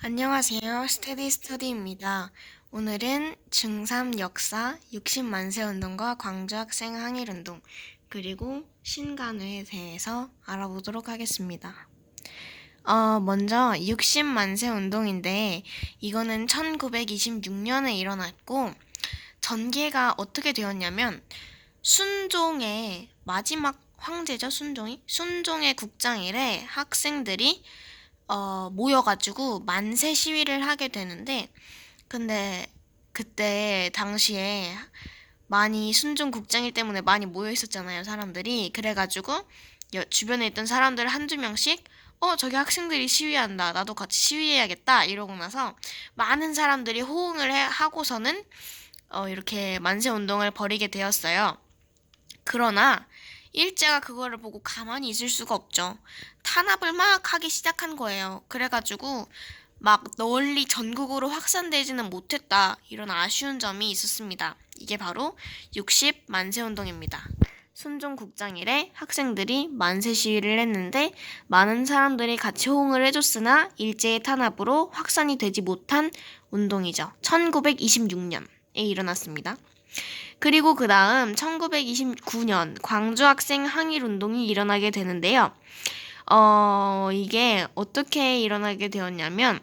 안녕하세요. 스테디 스터디입니다. 오늘은 중3 역사 60만세 운동과 광주 학생 항일 운동, 그리고 신간회에 대해서 알아보도록 하겠습니다. 먼저 60만세 운동인데 이거는 1926년에 일어났고 전개가 어떻게 되었냐면 순종의 마지막 황제죠, 순종의 국장일에 학생들이 모여가지고 만세 시위를 하게 되는데, 근데 그때 당시에 많이 순종 국장일 때문에 많이 모여 있었잖아요, 사람들이. 그래가지고 주변에 있던 사람들 한두 명씩 저기 학생들이 시위한다, 나도 같이 시위해야겠다 이러고 나서 많은 사람들이 호응을 하고서는 이렇게 만세 운동을 벌이게 되었어요. 그러나 일제가 그거를 보고 가만히 있을 수가 없죠. 탄압을 막 하기 시작한 거예요. 그래가지고 막 널리 전국으로 확산되지는 못했다. 이런 아쉬운 점이 있었습니다. 이게 바로 60 만세 운동입니다. 순종국장일에 학생들이 만세 시위를 했는데 많은 사람들이 같이 호응을 해줬으나 일제의 탄압으로 확산이 되지 못한 운동이죠. 1926년에 일어났습니다. 그리고 그 다음 1929년 광주 학생 항일 운동이 일어나게 되는데요. 이게 어떻게 일어나게 되었냐면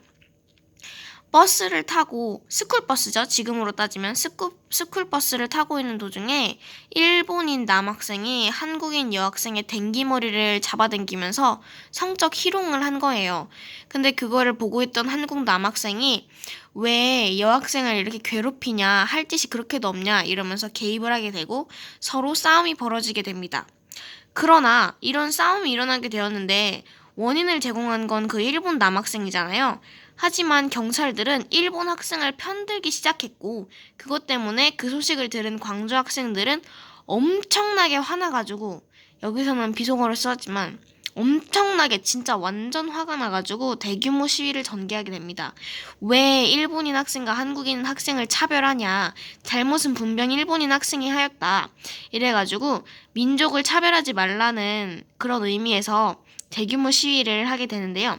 버스를 타고, 스쿨버스죠. 지금으로 따지면 스쿨버스를 타고 있는 도중에 일본인 남학생이 한국인 여학생의 댕기머리를 잡아당기면서 성적 희롱을 한 거예요. 근데 그거를 보고 있던 한국 남학생이 왜 여학생을 이렇게 괴롭히냐, 할 짓이 그렇게도 없냐 이러면서 개입을 하게 되고 서로 싸움이 벌어지게 됩니다. 그러나 이런 싸움이 일어나게 되었는데 원인을 제공한 건 그 일본 남학생이잖아요. 하지만 경찰들은 일본 학생을 편들기 시작했고 그것 때문에 그 소식을 들은 광주 학생들은 엄청나게 화나가지고, 여기서는 비속어를 썼지만 엄청나게 진짜 완전 화가 나가지고 대규모 시위를 전개하게 됩니다. 왜 일본인 학생과 한국인 학생을 차별하냐, 잘못은 분명 일본인 학생이 하였다, 이래가지고 민족을 차별하지 말라는 그런 의미에서 대규모 시위를 하게 되는데요.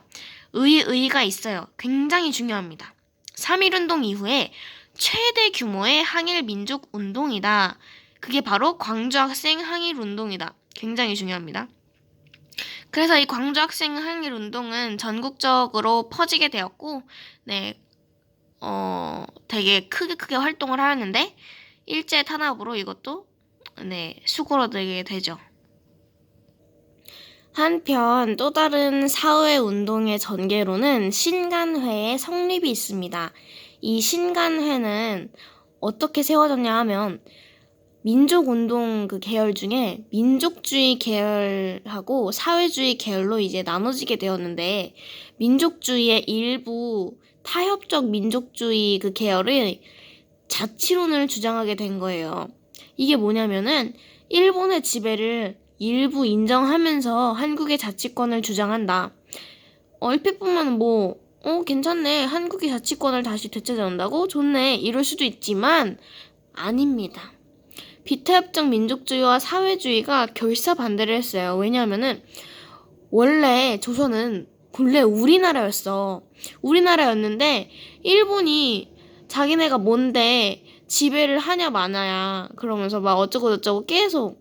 의의가 있어요. 굉장히 중요합니다. 3.1운동 이후에 최대 규모의 항일 민족 운동이다. 그게 바로 광주 학생 항일 운동이다. 굉장히 중요합니다. 그래서 이 광주 학생 항일 운동은 전국적으로 퍼지게 되었고, 네, 되게 크게 활동을 하였는데 일제 탄압으로 이것도 수그러들게 되죠. 한편 또 다른 사회 운동의 전개로는 신간회의 성립이 있습니다. 이 신간회는 어떻게 세워졌냐 하면 민족운동 그 계열 중에 민족주의 계열하고 사회주의 계열로 이제 나눠지게 되었는데, 민족주의의 일부 타협적 민족주의 그 계열의 자치론을 주장하게 된 거예요. 이게 뭐냐면은 일본의 지배를 일부 인정하면서 한국의 자치권을 주장한다. 얼핏 보면 괜찮네, 한국의 자치권을 다시 되찾아온다고? 좋네, 이럴 수도 있지만 아닙니다. 비타협적 민족주의와 사회주의가 결사반대를 했어요. 왜냐하면은 원래 조선은 본래 우리나라였는데 일본이 자기네가 뭔데 지배를 하냐 마냐야 그러면서 막 어쩌고저쩌고 계속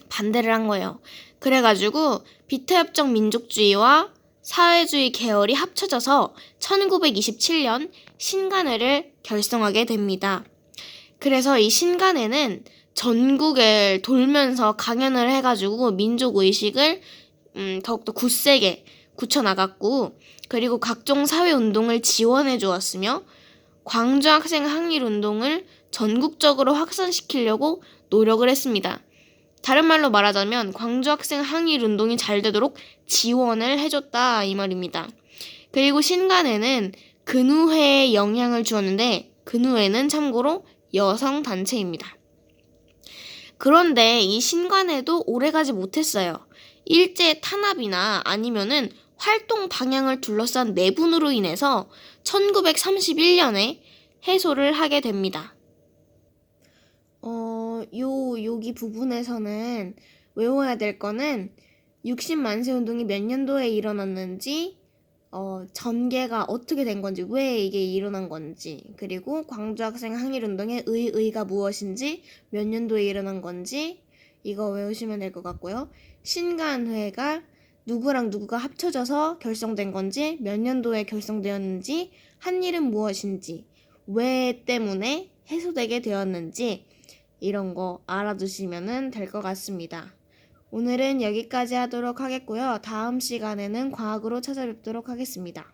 반대를 한 거예요. 그래가지고 비타협적 민족주의와 사회주의 계열이 합쳐져서 1927년 신간회를 결성하게 됩니다. 그래서 이 신간회는 전국을 돌면서 강연을 해가지고 민족의식을 더욱더 굳세게 굳혀나갔고, 그리고 각종 사회운동을 지원해 주었으며 광주 학생 항일 운동을 전국적으로 확산시키려고 노력을 했습니다. 다른 말로 말하자면 광주 학생 항일 운동이 잘 되도록 지원을 해줬다, 이 말입니다. 그리고 신간회는 근우회에 영향을 주었는데, 근우회는 참고로 여성 단체입니다. 그런데 이 신간회도 오래가지 못했어요. 일제 탄압이나 아니면은 활동 방향을 둘러싼 내분으로 인해서 1931년에 해소를 하게 됩니다. 여기 부분에서는 외워야 될 거는 60만세 운동이 몇 년도에 일어났는지, 전개가 어떻게 된 건지, 왜 이게 일어난 건지, 그리고 광주학생 항일운동의 의의가 무엇인지, 몇 년도에 일어난 건지 이거 외우시면 될 것 같고요. 신간회가 누구랑 누구가 합쳐져서 결성된 건지, 몇 년도에 결성되었는지, 한 일은 무엇인지, 왜 때문에 해소되게 되었는지 이런 거 알아두시면 될 것 같습니다. 오늘은 여기까지 하도록 하겠고요. 다음 시간에는 과학으로 찾아뵙도록 하겠습니다.